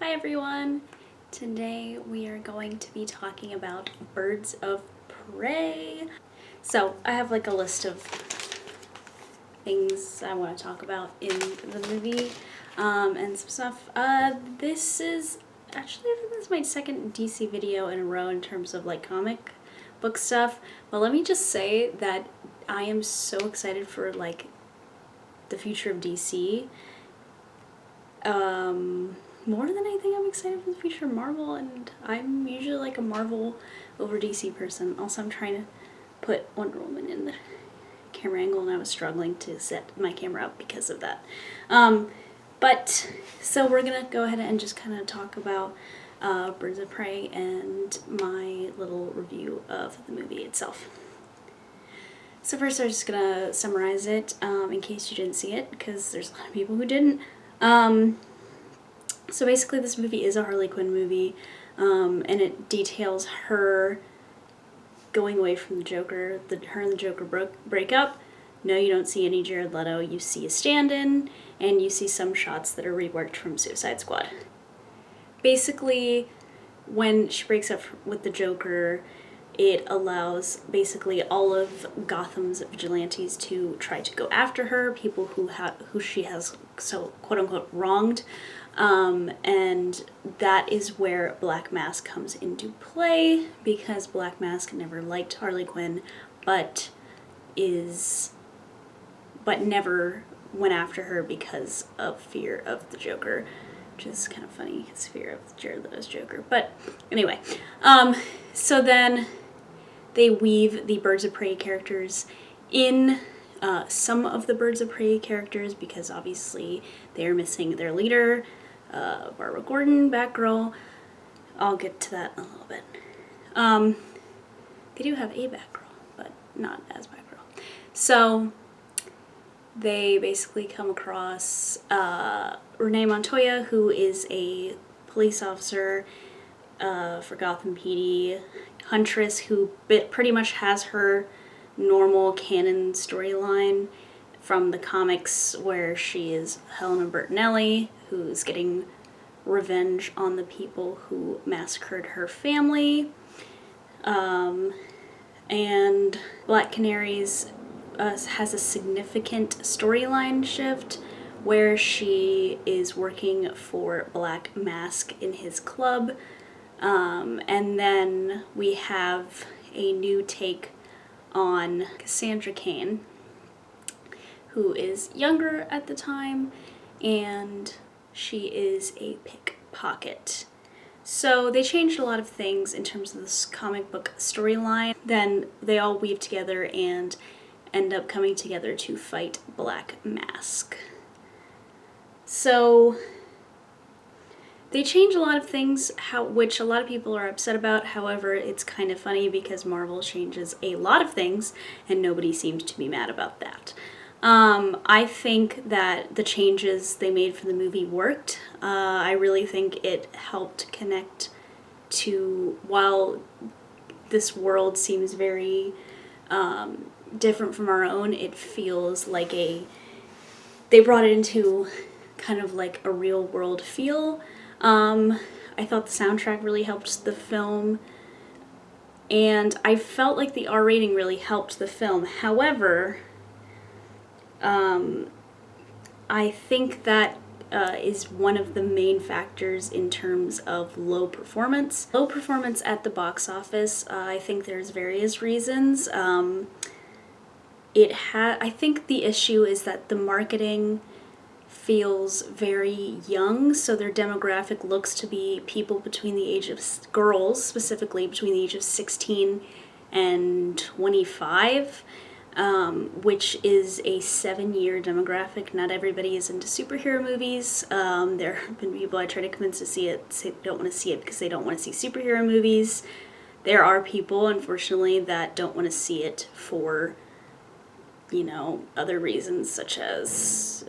Hi everyone! Today we are going to be talking about Birds of Prey. So I have like a list of things I want to talk about in the movie and some stuff. This is actually, I think this is my second DC video in a row in terms of like comic book stuff. But let me just say that I am so excited for like the future of DC. More than anything, I'm excited for the future of Marvel, and I'm usually like a Marvel over DC person. Also, I'm trying to put Wonder Woman in the camera angle, and I was struggling to set my camera up because of that. So we're gonna go ahead and just kind of talk about Birds of Prey and my little review of the movie itself. So first, I'm just gonna summarize it in case you didn't see it, because there's a lot of people who didn't. So basically this movie is a Harley Quinn movie, and it details her going away from the Joker, her and the Joker break up. No, you don't see any Jared Leto, you see a stand-in, and you see some shots that are reworked from Suicide Squad. Basically, when she breaks up with the Joker, it allows basically all of Gotham's vigilantes to try to go after her, people who she has so quote-unquote wronged, and that is where Black Mask comes into play, because Black Mask never liked Harley Quinn, but never went after her because of fear of the Joker, which is kind of funny, his fear of Jared Leto's Joker. But anyway, so then they weave the Birds of Prey characters in, some of the Birds of Prey characters, because obviously they're missing their leader, Barbara Gordon, Batgirl. I'll get to that in a little bit. They do have a Batgirl, but not as Batgirl. So they basically come across Renee Montoya, who is a police officer for Gotham PD, Huntress, who pretty much has her normal canon storyline from the comics, where she is Helena Bertinelli, who's getting revenge on the people who massacred her family. And Black Canaries has a significant storyline shift, where she is working for Black Mask in his club. And then we have a new take on Cassandra Cain, who is younger at the time, and she is a pickpocket. So they changed a lot of things in terms of this comic book storyline. Then they all weave together and end up coming together to fight Black Mask. So they change a lot of things, which a lot of people are upset about. However, it's kind of funny because Marvel changes a lot of things and nobody seems to be mad about that. I think that the changes they made for the movie worked. I really think it helped connect to, while this world seems very different from our own, it feels like they brought it into kind of like a real world feel. I thought the soundtrack really helped the film, and I felt like the R rating really helped the film. However, I think that is one of the main factors in terms of low performance. Low performance at the box office, I think there's various reasons. I think the issue is that the marketing feels very young, so their demographic looks to be people between the age of, girls specifically, between the age of 16 and 25, which is a 7-year demographic. Not everybody is into superhero movies. There have been people I try to convince to see it, say they don't want to see it because they don't want to see superhero movies. There are people, unfortunately, that don't want to see it for, other reasons, such as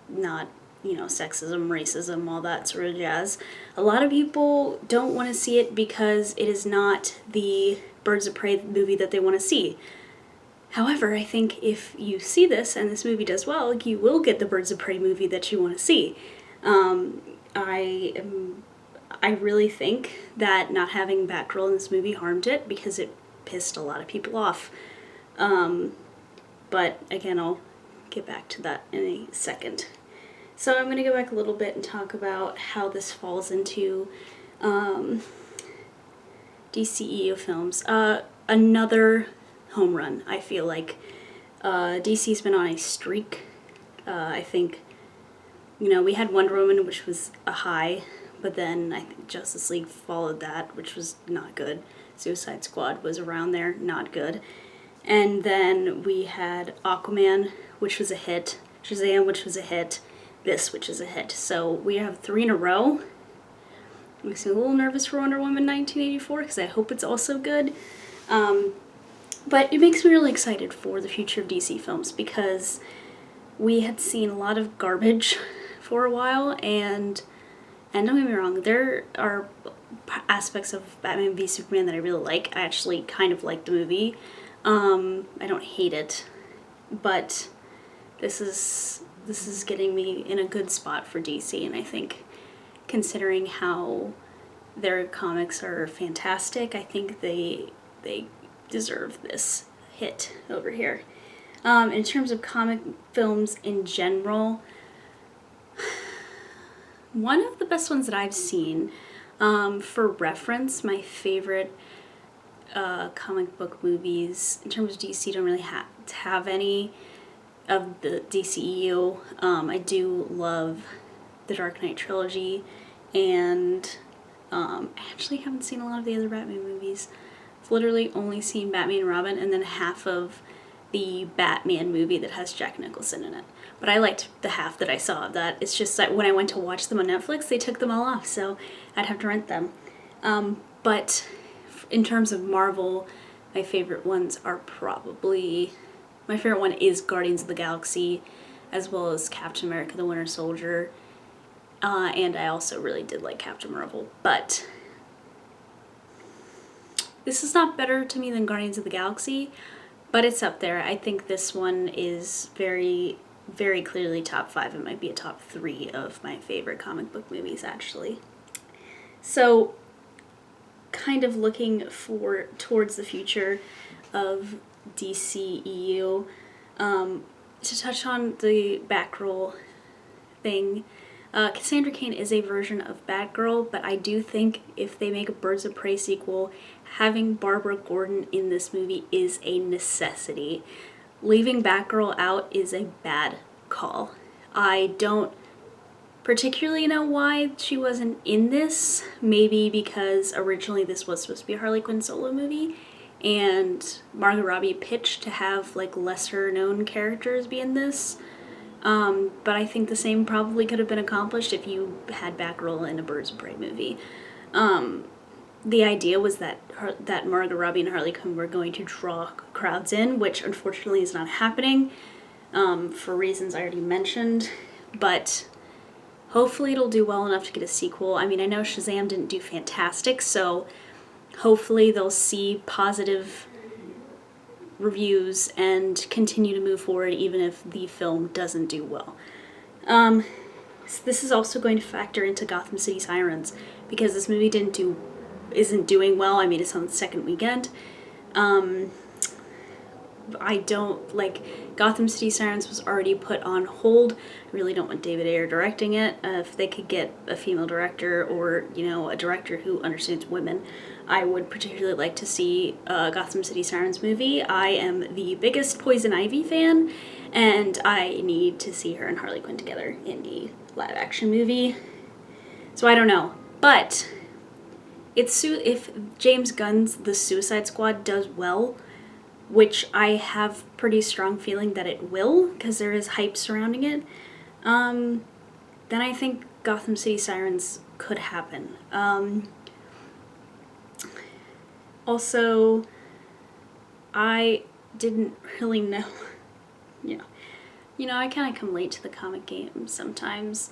not, sexism, racism, all that sort of jazz. A lot of people don't want to see it because it is not the Birds of Prey movie that they want to see. However, I think if you see this and this movie does well, you will get the Birds of Prey movie that you want to see. I really think that not having Batgirl in this movie harmed it because it pissed a lot of people off. But again, I'll get back to that in a second. So I'm going to go back a little bit and talk about how this falls into DCEU films. Another home run, I feel like. DC's been on a streak. I think, we had Wonder Woman, which was a high, but then I think Justice League followed that, which was not good. Suicide Squad was around there, not good. And then we had Aquaman, which was a hit, Shazam, which was a hit, this, which is a hit. So we have 3 in a row. Makes me a little nervous for Wonder Woman 1984 because I hope it's also good. But it makes me really excited for the future of DC films because we had seen a lot of garbage for a while, and don't get me wrong, there are aspects of Batman v Superman that I really like. I actually kind of like the movie. I don't hate it, but this is getting me in a good spot for DC, and I think considering how their comics are fantastic, I think they deserve this hit over here. In terms of comic films in general, one of the best ones that I've seen, for reference, my favorite comic book movies in terms of DC don't really have any of the DCEU. I do love the Dark Knight trilogy, and I actually haven't seen a lot of the other Batman movies. I've literally only seen Batman and Robin and then half of the Batman movie that has Jack Nicholson in it. But I liked the half that I saw of that. It's just that when I went to watch them on Netflix, they took them all off, so I'd have to rent them. But in terms of Marvel, my favorite ones are my favorite one is Guardians of the Galaxy, as well as Captain America the Winter Soldier. And I also really did like Captain Marvel, but this is not better to me than Guardians of the Galaxy, but it's up there. I think this one is very, very clearly top 5. It might be a top 3 of my favorite comic book movies, actually. So, kind of looking towards the future of DCEU, to touch on the Batgirl thing, Cassandra Cain is a version of Batgirl, but I do think if they make a Birds of Prey sequel, having Barbara Gordon in this movie is a necessity. Leaving Batgirl out is a bad call. I don't particularly know why she wasn't in this. Maybe because originally this was supposed to be a Harley Quinn solo movie, and Margot Robbie pitched to have lesser known characters be in this. But I think the same probably could have been accomplished if you had Batgirl in a Birds of Prey movie. The idea was that Margot Robbie and Harley Quinn were going to draw crowds in, which unfortunately is not happening, for reasons I already mentioned. But hopefully it'll do well enough to get a sequel. I mean, I know Shazam didn't do fantastic, so hopefully they'll see positive reviews and continue to move forward even if the film doesn't do well. So this is also going to factor into Gotham City Sirens because this movie isn't doing well. I mean, it's on the second weekend. I don't like Gotham City Sirens was already put on hold. I really don't want David Ayer directing it. If they could get a female director or a director who understands women, I would particularly like to see a Gotham City Sirens movie. I am the biggest Poison Ivy fan, and I need to see her and Harley Quinn together in a live action movie. So I don't know, but if James Gunn's The Suicide Squad does well, which I have pretty strong feeling that it will because there is hype surrounding it, then I think Gotham City Sirens could happen. Also, I didn't really know, I kind of come late to the comic game sometimes,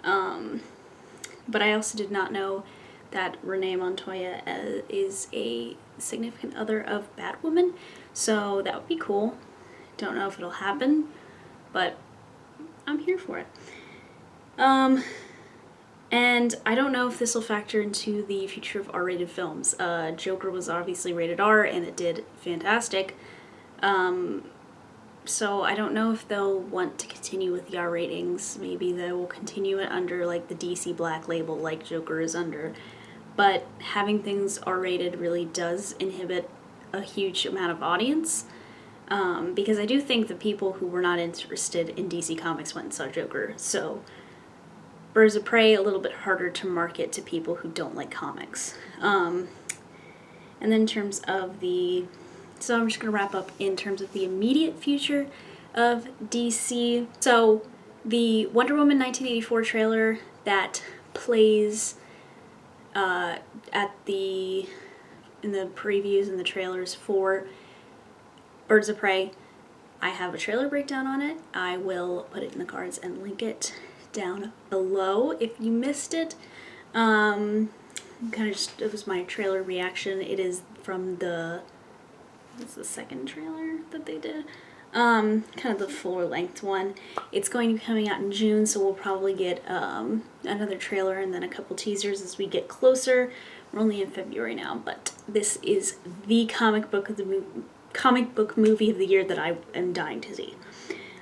but I also did not know that Renee Montoya is a significant other of Batwoman, so that would be cool. Don't know if it'll happen, but I'm here for it. And And I don't know if this will factor into the future of R-rated films. Joker was obviously rated R and it did fantastic. So I don't know if they'll want to continue with the R ratings. Maybe they will continue it under like the DC Black label like Joker is under. But having things R-rated really does inhibit a huge amount of audience. Because I do think the people who were not interested in DC Comics went and saw Joker. So Birds of Prey, a little bit harder to market to people who don't like comics. And then in terms of so I'm just going to wrap up in terms of the immediate future of DC. So the Wonder Woman 1984 trailer that plays in the previews and the trailers for Birds of Prey, I have a trailer breakdown on it. I will put it in the cards and link it down below if you missed it. It was my trailer reaction. It is from it's the second trailer that they did. Kind of the fuller length one. It's going to be coming out in June, so we'll probably get another trailer and then a couple teasers as we get closer. We're only in February now, but this is the comic book movie of the year that I am dying to see.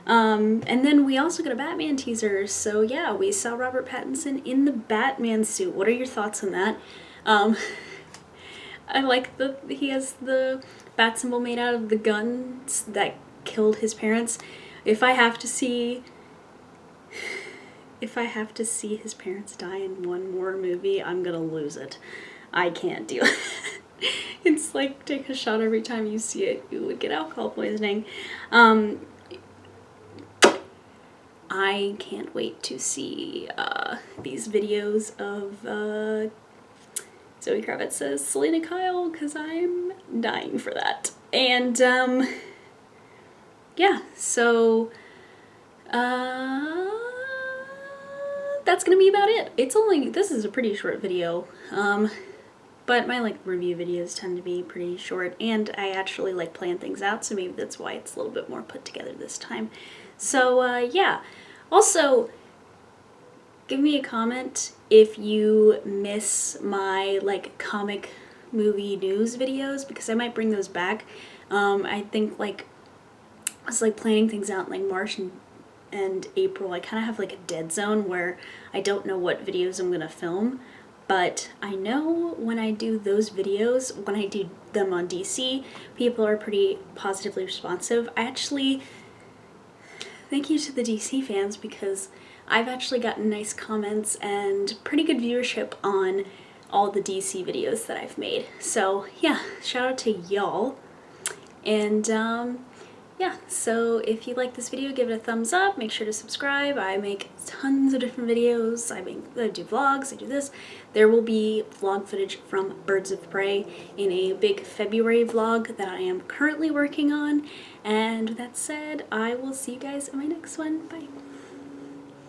And then we also got a Batman teaser. So yeah, we saw Robert Pattinson in the Batman suit. What are your thoughts on that? I like he has the bat symbol made out of the guns that killed his parents. If I have to see his parents die in one more movie, I'm gonna lose it. I can't deal with it. It's like take a shot every time you see it. You would get alcohol poisoning. I can't wait to see these videos of Zoe Kravitz says Selena Kyle, because I'm dying for that. And yeah, so that's gonna be about it. This is a pretty short video, but my review videos tend to be pretty short, and I actually like plan things out, so maybe that's why it's a little bit more put together this time. So yeah, also give me a comment if you miss my comic movie news videos, because I might bring those back. I think I was planning things out in March and April. I kind of have a dead zone where I don't know what videos I'm gonna film, but I know when I do those videos, when I do them on DC, people are pretty positively responsive. Thank you to the DC fans, because I've actually gotten nice comments and pretty good viewership on all the DC videos that I've made. So yeah, shout out to y'all. And yeah, so if you like this video, give it a thumbs up, make sure to subscribe. I make tons of different videos. I do vlogs, I do this. There will be vlog footage from Birds of Prey in a big February vlog that I am currently working on. And with that said, I will see you guys in my next one. Bye.